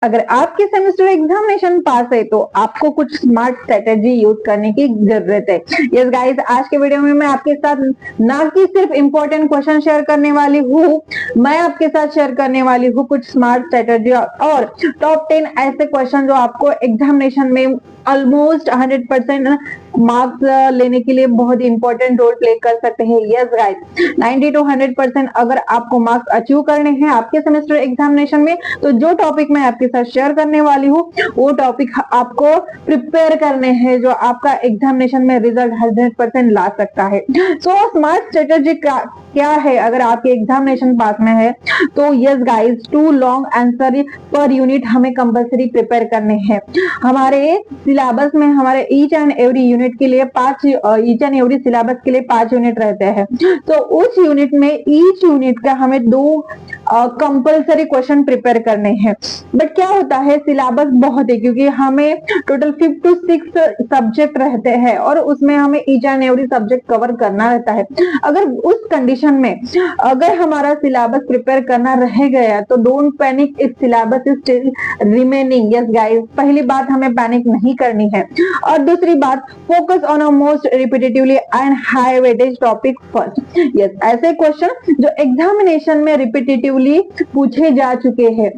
अगर आपकी semester examination पास है तो आपको कुछ स्मार्ट स्ट्रेटेजी यूज करने की जरूरत है। यस गाइस, आज के वीडियो में मैं आपके साथ ना कि सिर्फ इंपॉर्टेंट क्वेश्चन शेयर करने वाली हूँ, मैं आपके साथ शेयर करने वाली हूँ कुछ स्मार्ट स्ट्रेटेजी और टॉप 10 ऐसे क्वेश्चन जो आपको एग्जामिनेशन में ऑलमोस्ट 100% मार्क्स लेने के लिए बहुत इंपॉर्टेंट रोल प्ले कर सकते हैं। यस गाइस, 90 to 100% अगर आपको मार्क्स अचीव करने हैं आपके सेमेस्टर एग्जामिनेशन में, तो जो टॉपिक मैं आपके साथ शेयर करने वाली हूँ वो टॉपिक आपको प्रिपेयर करने हैं जो आपका एग्जामिनेशन में रिजल्ट 100% ला सकता है। सो स्मार्ट स्ट्रेटेजी क्या है अगर आपके एग्जामिनेशन पास में है तो yes guys, 2 long answer per unit हमें कंपलसरी प्रिपेयर करने हैं। हमारे सिलेबस में हमारे ईच एंड एवरी यूनिट के लिए 5 ईच एंड एवरी सिलेबस के लिए 5 यूनिट रहते हैं। तो उस यूनिट में ईच यूनिट का हमें 2 कंपलसरी क्वेश्चन प्रिपेयर करने हैं। बट क्या होता है, सिलेबस बहुत है क्योंकि हमें टोटल 5 to 6 सब्जेक्ट रहते हैं और उसमें हमें each and every subject cover करना रहता है। अगर उस कंडीशन में अगर हमारा सिलेबस प्रिपेयर करना रह गया तो don't panic, if syllabus is still remaining. Yes guys, पहली बात हमें पैनिक नहीं करनी है। और दूसरी बात, focus on a most repetitively and high weightage topic first. Yes, ऐसे क्वेश्चन जो एग्जामिनेशन में रिपीटेटिवली पूछे जा चुके हैं।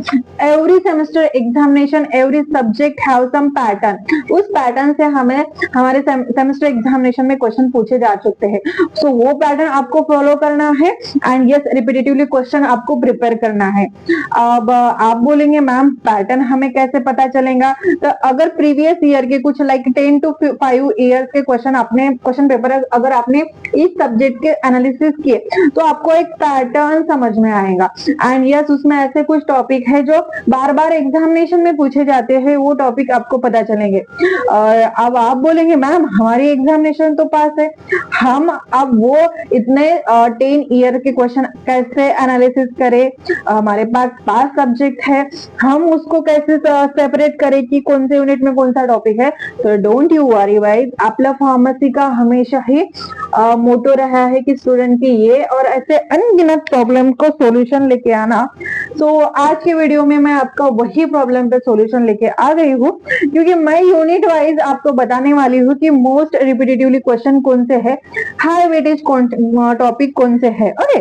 Every semester examination, every subject have some pattern. उस पैटर्न से हमें हमारे सेमेस्टर एग्जामिनेशन में क्वेश्चन पूछे जा चुके हैं। सो वो पैटर्न आपको फॉलो करना है एंड यस, रिपीटेटिवली क्वेश्चन आपको प्रिपेयर करना है। अब आप बोलेंगे मैम पैटर्न हमें कैसे पता चलेगा? तो अगर प्रीवियस ईयर के कुछ लाइक 10 to 5 ईयर्स के क्वेश्चन पेपर अगर आपने इस सब्जेक्ट के एनालिसिस किए तो आपको एक पैटर्न समझ में आएगा। एंड यस, उसमें ऐसे कुछ टॉपिक है जो बार बार एग्जामिनेशन में पूछे जाते हैं, वो टॉपिक आपको पता चलेंगे। और अब आप बोलेंगे मैम हमारी एग्जामिनेशन तो पास है, हम अब वो इतने 10 ईयर के क्वेश्चन कैसे एनालिसिस करें? हमारे पास सब्जेक्ट है, हम उसको कैसे सेपरेट करें कि कौन से यूनिट में कौन सा टॉपिक है? तो डोंट यू वरी गाइस, आपला फार्मेसी का हमेशा ही मोटो रहा है कि स्टूडेंट की ये और ऐसे अनगिनत प्रॉब्लम को सॉल्यूशन लेके आना। तो आज के वीडियो में मैं आपका वही प्रॉब्लम पे सॉल्यूशन लेके आ गई हूँ क्योंकि मैं यूनिट वाइज आपको बताने वाली हूँ कि मोस्ट रिपीटेटिवली क्वेश्चन कौन से है, हाई वेटेज टॉपिक कौन से है। Okay,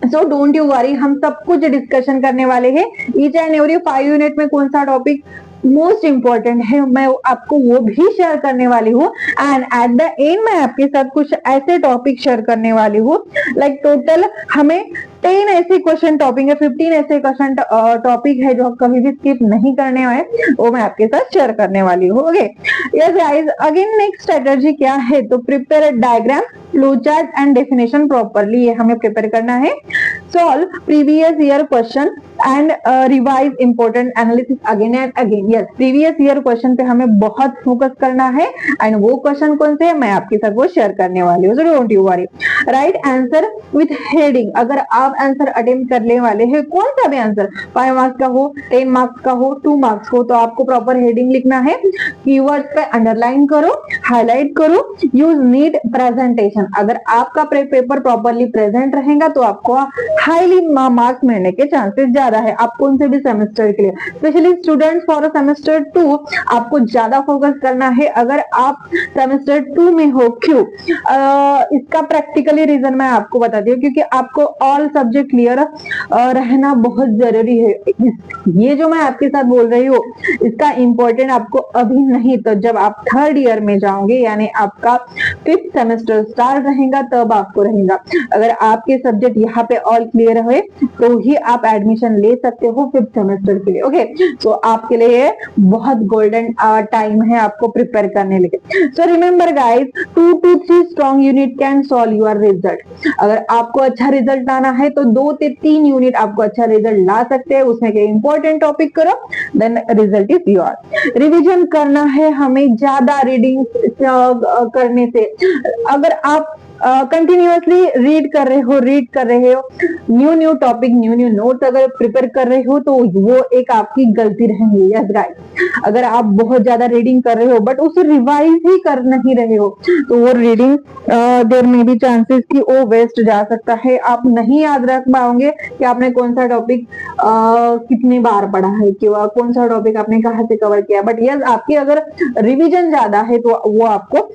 so don't you worry, हम सब कुछ डिस्कशन करने वाले हैं। ईच एंड एवरी 5 यूनिट में कौन सा टॉपिक मोस्ट इंपॉर्टेंट है मैं आपको वो भी शेयर करने वाली हूँ। एंड एट द एंड मैं आपके साथ कुछ ऐसे टॉपिक शेयर करने वाली हूँ लाइक टोटल हमें 10 ऐसे क्वेश्चन टॉपिक है, 15 ऐसे क्वेश्चन टॉपिक है जो कभी भी स्किप नहीं करने हैं, वो मैं आपके साथ शेयर करने वाली हूँ। Okay yes guys, again next strategy क्या है तो prepare diagram, flow chart and definition properly, ये हमें प्रिपेयर करना है। Solve previous year question and revise important analysis again and again. Yes, previous year question पे हमें बहुत फोकस करना है एंड वो क्वेश्चन कौन से है मैं आपके साथ वो शेयर करने वाली हूँ। So don't you worry, right answer with heading. अगर आप आंसर अटेम्प्ट करने वाले हैं, कोई सा भी आंसर 5 मार्क्स का हो, 10 मार्क्स का हो, 2 मार्क्स को, तो आपको प्रॉपर हेडिंग लिखना है। कीवर्ड्स पे अंडरलाइन करो, हाईलाइट करो, यूज नीड प्रेजेंटेशन। अगर आपका पेपर प्रॉपरली प्रेजेंट रहेगा तो आपको हाईली मार्क्स मिलने के चांसेस ज्यादा है। आप कौन से भी सेमेस्टर के लिए, स्पेशली स्टूडेंट्स फॉर सेमेस्टर 2 आपको ज्यादा फोकस करना है अगर आप सेमेस्टर 2 में हो। क्यों? इसका प्रैक्टिकली रीजन मैं आपको बताती हूँ क्योंकि आपको ऑल सब्जेक्ट क्लियर रहना बहुत जरूरी है। ये जो मैं आपके साथ बोल रही हूँ इसका इंपॉर्टेंट आपको अभी नहीं, तो जब आप 3rd ईयर में जाओगे यानी आपका 5th सेमेस्टर स्टार्ट रहेगा तब आपको रहेगा। अगर आपके सब्जेक्ट यहाँ पे ऑल क्लियर है तो ही आप एडमिशन ले सकते हो 5th सेमेस्टर के लिए। ओके, तो आपके लिए बहुत गोल्डन टाइम है आपको प्रिपेयर करने के लिए। So remember guys, 2 to 3 strong unit can solve your result. अगर आपको अच्छा रिजल्ट लाना है तो 2 से 3 यूनिट आपको अच्छा रिजल्ट ला सकते हैं। उसमें के इंपॉर्टेंट टॉपिक करो, then result is your. Revision करना है हमें ज्यादा रीडिंग करने से। अगर आप कंटिन्यूअसली रीड कर रहे हो न्यू टॉपिक, न्यू नोट्स अगर प्रिपेयर कर रहे हो तो वो एक आपकी गलती रहेगी। यस गाइस, अगर आप बहुत ज्यादा रीडिंग कर रहे हो बट उसे रिवाइज ही कर नहीं रहे हो तो वो रीडिंग देयर में भी चांसेस कि वो वेस्ट जा सकता है। आप नहीं याद रख पाओगे कि आपने कौन सा टॉपिक कितनी बार पढ़ा है, कि कौन सा टॉपिक आपने कहाँ से कवर किया। बट यस, आपकी अगर रिवीजन ज्यादा है तो वो आपको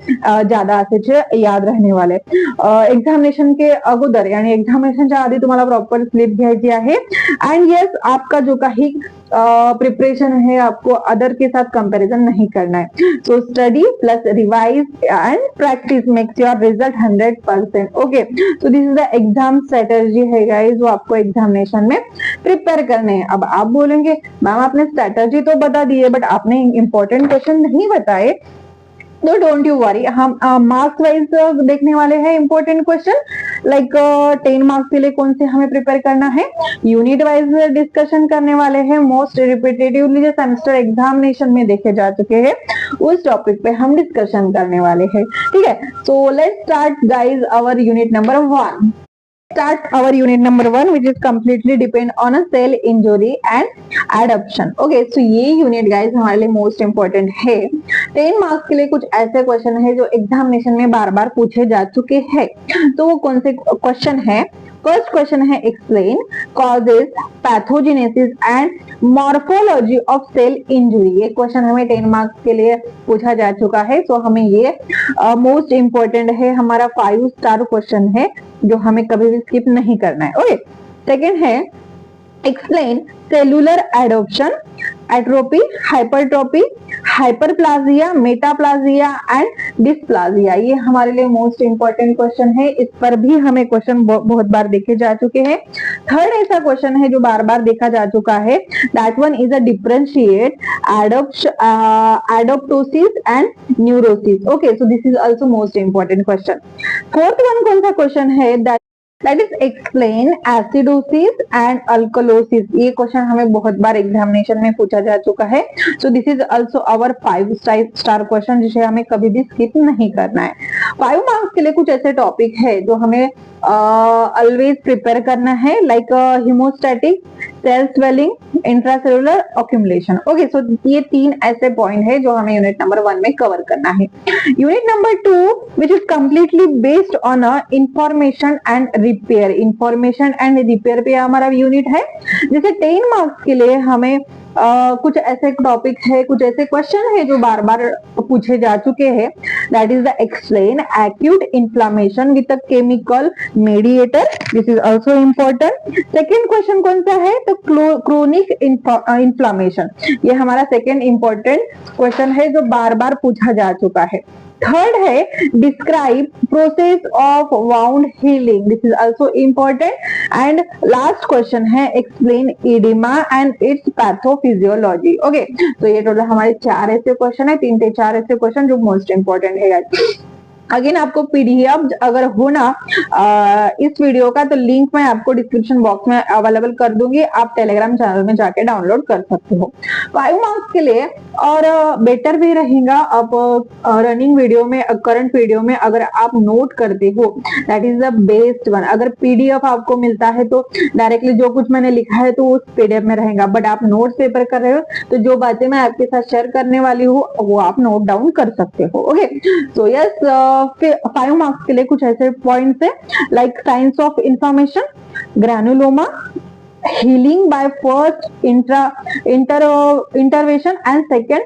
ज्यादा अच्छे याद रहणे वाले। एक्झामिनेशन के अगोदर यानी एक्झामिनेशनच्या आधी तुम्हाला प्रॉपर स्लिप घ्यायची आहे। एंड यस, आपका जो काही प्रिपरेशन है आपको अदर के साथ कंपैरिजन नहीं करना है। So study plus revise and practice makes your result 100%। Okay, so this is the exam strategy है गाइस, जो आपको एग्जामिनेशन में प्रिपेयर करने हैं। अब आप बोलेंगे मैम आपने स्ट्रेटेजी तो बता दी है बट आपने इंपॉर्टेंट क्वेश्चन नहीं बताए। तो डोंट यू वरी, हम मार्क्स वाइज देखने वाले हैं इंपॉर्टेंट क्वेश्चन। लाइक 10 मार्क्स के लिए कौन से हमें प्रिपेयर करना है, यूनिट वाइज डिस्कशन करने वाले हैं। मोस्ट रिपीटेटिवली जो सेमेस्टर एग्जामिनेशन में देखे जा चुके हैं उस टॉपिक पे हम डिस्कशन करने वाले हैं। ठीक है, so let's start guys our unit number 1। Start our unit number 1 which is completely depend on a cell injury and adaptation। Okay, so ये unit guys हमारे लिए most important है। 10 मार्क्स के लिए कुछ ऐसे क्वेश्चन है जो एग्जामिनेशन में बार बार पूछे जा चुके हैं। तो वो कौन से क्वेश्चन है? फर्स्ट क्वेश्चन है explain causes, pathogenesis and morphology of cell injury. ये क्वेश्चन हमें 10 मार्क्स के लिए पूछा जा चुका है। सो हमें ये मोस्ट इंपॉर्टेंट है, हमारा 5 स्टार क्वेश्चन है जो हमें कभी भी स्किप नहीं करना है। ओके, सेकेंड है explain cellular adoption, atrophy, hypertrophy, hyperplasia, metaplasia and dysplasia. ये हमारे लिए मोस्ट इंपॉर्टेंट क्वेश्चन है। इस पर भी हमें क्वेश्चन बहुत बार देखे जा चुके हैं। थर्ड ऐसा क्वेश्चन है जो बार बार देखा जा चुका है, that one is a differentiate apoptosis and neurosis. Okay, so this is also most important question. Fourth one कौन सा क्वेश्चन है, that is explain acidosis and alkalosis. ये क्वेश्चन हमें बहुत बार एग्जामिनेशन में पूछा जा चुका है। So this is also our 5 star question जिसे हमें कभी भी स्किप नहीं करना है। 5 मार्क्स के लिए कुछ ऐसे टॉपिक है जो हमें ऑलवेज प्रिपेयर करना है, like haemostatic, cell swelling, intracellular accumulation. Okay, so ये 3 ऐसे पॉइंट है जो हमें यूनिट नंबर 1 में कवर करना है। Unit number 2 which is completely based on information and repair. Information and repair पे हमारा यूनिट है। जैसे 10 मार्क्स के लिए हमें कुछ ऐसे टॉपिक है, कुछ ऐसे क्वेश्चन है जो बार बार पूछे जा चुके हैं। That is the explain acute inflammation with a chemical mediator, this is also important. Second question कौन सा है, तो क्रोनिक इन्फ्लामेशन। ये हमारा सेकेंड इंपॉर्टेंट क्वेश्चन है जो बार बार पूछा जा चुका है। थर्ड है describe process of wound healing, this is also important. And last question है explain oedema and its pathophysiology. Okay, तो ये टोटल हमारे 4 ऐसे क्वेश्चन है, 3 से 4 ऐसे क्वेश्चन जो मोस्ट इंपॉर्टेंट है। अगेन आपको पीडीएफ अगर हो ना इस वीडियो का, तो लिंक मैं आपको डिस्क्रिप्शन बॉक्स में अवेलेबल कर दूंगी, आप टेलीग्राम चैनल में जाके डाउनलोड कर सकते हो। 5 मार्क्स के लिए और बेटर भी रहेगा आप रनिंग वीडियो में, करंट वीडियो में अगर आप नोट करते हो, that is the best one. अगर पीडीएफ आपको मिलता है तो डायरेक्टली जो कुछ मैंने लिखा है तो उस पीडीएफ में रहेगा, बट आप नोट्स पेपर कर रहे हो तो जो बातें मैं आपके साथ शेयर करने वाली हूँ वो आप नोट डाउन कर सकते हो। ओके, सो यस, 5 मार्क्स के लिए कुछ ऐसे पॉइंट्स है, like science of information, granuloma, healing by first intervention and second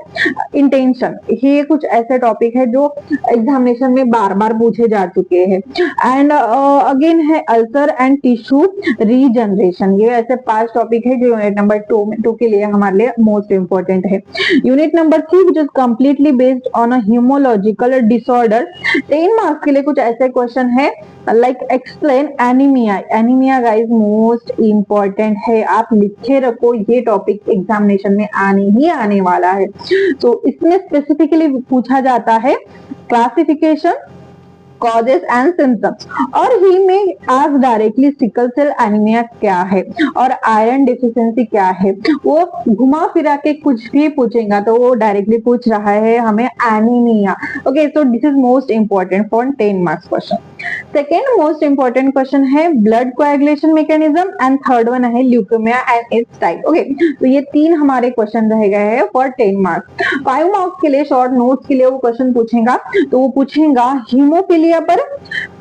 intention. ये कुछ ऐसे टॉपिक है जो एग्जामिनेशन में बार बार पूछे जा चुके हैं। एंड अगेन है अल्सर एंड टिश्यू रीजनरेशन। ये ऐसे 5 टॉपिक है जो यूनिट नंबर 2 के लिए हमारे लिए मोस्ट इंपॉर्टेंट है। Unit number 3 which is completely based on a haematological disorder. 10 marks के लिए कुछ ऐसे क्वेश्चन है, like explain anaemia. Anaemia guys most important है, आप लिखे रखो, ये टॉपिक एग्जामिनेशन में आने ही आने वाला है। तो इसमें स्पेसिफिकली पूछा जाता है क्लासिफिकेशन, कॉजेस एंड सिम्टम्स, और ही में आज डायरेक्टली सिकल सेल एनीमिया क्या है और आयरन डिफिशियंसी क्या है। वो घुमा फिरा के कुछ भी पूछेगा तो वो डायरेक्टली पूछ रहा है हमें anaemia. Okay, so this is most important for 10 marks question. Second most important question है blood coagulation mechanism and third one है leukaemia and its type. Okay, तो ये तीन हमारे क्वेश्चन रह गए हैं फॉर 10 मार्क्स। 5 मार्क्स के लिए शॉर्ट नोट्स के लिए वो क्वेश्चन पूछेगा, तो वो पूछेगा हीमोफिलिया पर,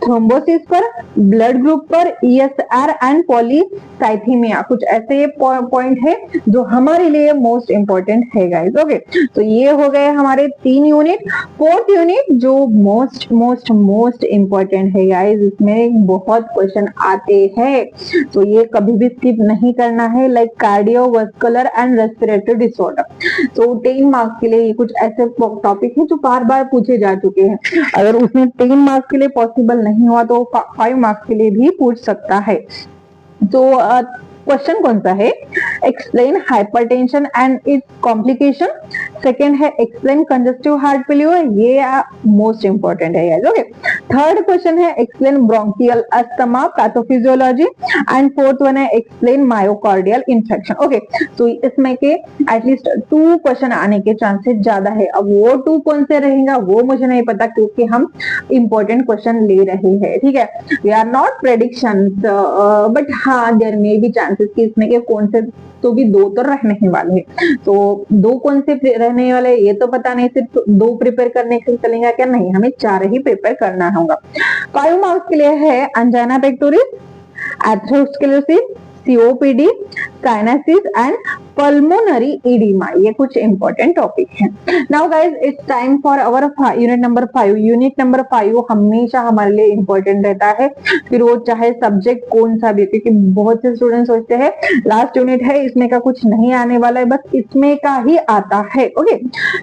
थ्रोम्बोसिस पर, ब्लड ग्रुप पर, ईएसआर एंड पॉलीसाइथीमिया, कुछ ऐसे पॉइंट है जो हमारे लिए मोस्ट इंपॉर्टेंट है गाइस। ओके, तो ये हो गए हमारे 3 यूनिट। फोर्थ यूनिट जो मोस्ट मोस्ट मोस्ट इंपॉर्टेंट है गाइस, इसमें बहुत क्वेश्चन आते हैं, तो ये कभी भी स्किप नहीं करना है, like cardiovascular and respiratory disorder. तो 10 मार्क्स के लिए ये कुछ ऐसे टॉपिक है जो बार बार पूछे जा चुके हैं। अगर उसमें 10 मार्क्स के लिए पॉसिबल नहीं हुआ तो 5 मार्क्स के लिए भी पूछ सकता है। तो क्वेश्चन कौन सा है? Explain hypertension and it's complication. Second है एक्सप्लेन कंजस्टिव हार्ट फेल्यूर, ये मोस्ट इंपॉर्टेंट है गाइस। ओके, थर्ड क्वेश्चन है explain bronchial asthma pathophysiology and fourth one है एक्सप्लेन मायोकार्डियल इन्फेक्शन। ओके, तो इसमें के एटलीस्ट 2 क्वेश्चन आने के चांसेस ज्यादा है। अब वो 2 कौन से रहेगा वो मुझे नहीं पता, क्योंकि हम इंपॉर्टेंट क्वेश्चन ले रहे हैं, ठीक है। We are not predictions, but हाँ देयर मे बी चांसेस कि इसमें के कौन से, तो भी 2 तो रहने ही वाले हैं। तो 2 कौन से रहने वाले ये तो पता नहीं, सिर्फ 2 प्रिपेयर करने से चलेगा क्या? नहीं, हमें 4 ही प्रिपेयर करना होगा। 5 मार्क्स के लिए है angina pectoris, atherosclerosis, COPD, sinusitis and pulmonary oedema, ये कुछ इंपॉर्टेंट टॉपिक है। Now guys it's time for our unit number 5। Unit number 5 हमेशा हमारे लिए इंपॉर्टेंट रहता है, फिर वो चाहे सब्जेक्ट कौन सा भी, क्योंकि बहुत से स्टूडेंट सोचते हैं लास्ट यूनिट है इसमें का कुछ नहीं आने वाला है, बस इसमें का ही आता है। ओके,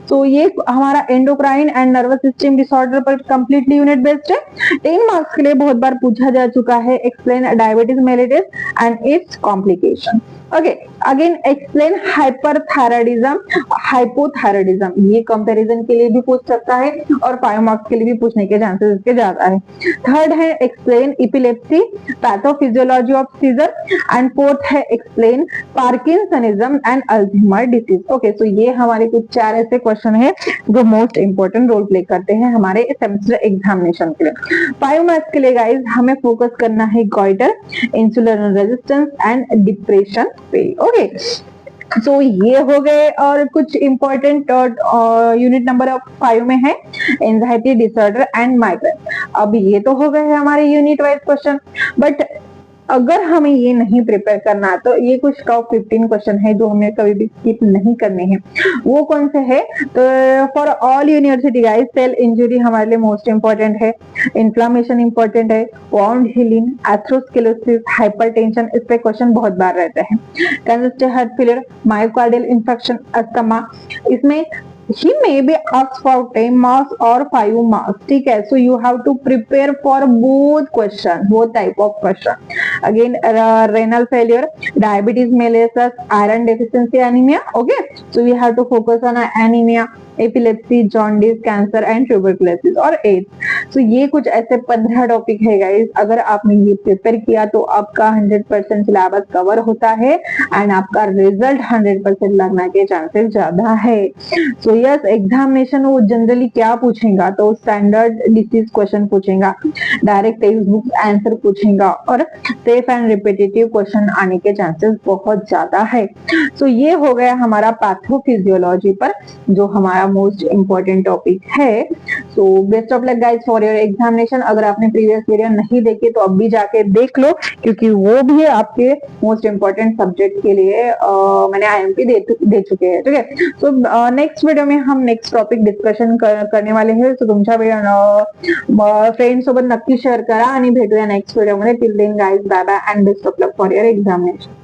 तो ये हमारा endocrine and nervous system disorder पर कंप्लीटली यूनिट बेस्ड है। 10 मार्क्स के लिए बहुत बार पूछा जा चुका है, explain diabetes mellitus and it's complication. Okay, again explain hyperthyroidism hypothyroidism, ये कंपैरिजन के लिए भी पूछ सकता है और 5 मार्क्स के लिए भी पूछने के चांसेस इसके ज्यादा है। थर्ड है explain epilepsy pathophysiology of seizure and fourth है explain parkinsonism and Alzheimer disease. Okay, तो ये हमारे कुछ 4 ऐसे क्वेश्चन है जो मोस्ट इंपॉर्टेंट रोल प्ले करते हैं हमारे सेमेस्टर एग्जामिनेशन के लिए। 5 मार्क्स के लिए गाइस हमें फोकस करना है goitre, insulin resistance and depression पे। ओके, तो ये हो गए और कुछ इंपॉर्टेंट यूनिट नंबर 5 में है एंजाइटी डिसऑर्डर एंड माइग्रेन। अब ये तो हो गए हैं हमारे यूनिट वाइज क्वेश्चन, बट अगर हमें ये नहीं प्रिपेयर करना तो ये कुछ टॉप 15 क्वेश्चन है जो हमें कभी भी स्किप नहीं करने हैं। वो कौन से है? तो for all university guys cell injury हमारे लिए मोस्ट इंपॉर्टेंट है, इन्फ्लामेशन इंपॉर्टेंट है, वाउंड हीलिंग, एथेरोस्क्लेरोसिस, हाइपरटेंशन, इस पे क्वेश्चन बहुत बार रहते हैं, congestive heart failure, myocardial infection, asthma, इसमें he may be asked for 10 marks or 5 marks, ठीक है। so you have to prepare for both question, both type of question. Again renal failure, diabetes mellitus, iron deficiency anemia. Okay, so we have to focus on anemia, epilepsy, jaundice, cancer and tuberculosis और ads. तो ये कुछ ऐसे 15 topic है guys, अगर आपने ये prepare किया तो आपका 100% सिलेबस कवर होता है एंड आपका रिजल्ट 100% लगने के चांसेस ज्यादा है। सो यस, एग्जामिनेशन वो जनरली क्या पूछेगा? तो स्टैंडर्ड डिसीज क्वेश्चन पूछेगा, डायरेक्ट टेक्स्ट बुक आंसर पूछेगा और सेफ एंड रिपीटेटिव क्वेश्चन आने के चांसेस बहुत ज्यादा है। सो ये हो गया हमारा पैथोफिजियोलॉजी पर जो हमारा मोस्ट इंपॉर्टेंट टॉपिक है। So best of luck guys for your examination. अगर आपने प्रीवियस वीडियो नहीं देखे तो अब भी जाके देख लो, क्योंकि वो भी आपके मोस्ट इंपॉर्टेंट सब्जेक्ट के लिए मैंने आईएमपी दे चुके हैं, ठीक है। सो नेक्स्ट वीडियो में हम नेक्स्ट टॉपिक डिस्कशन करने वाले हैं। सो तुमच्या फ्रेंड सोबत नक्की शेअर करा आणि भेटूया नेक्स्ट व्हिडिओ मध्ये। Till then guys, bye bye and best of luck for your examination.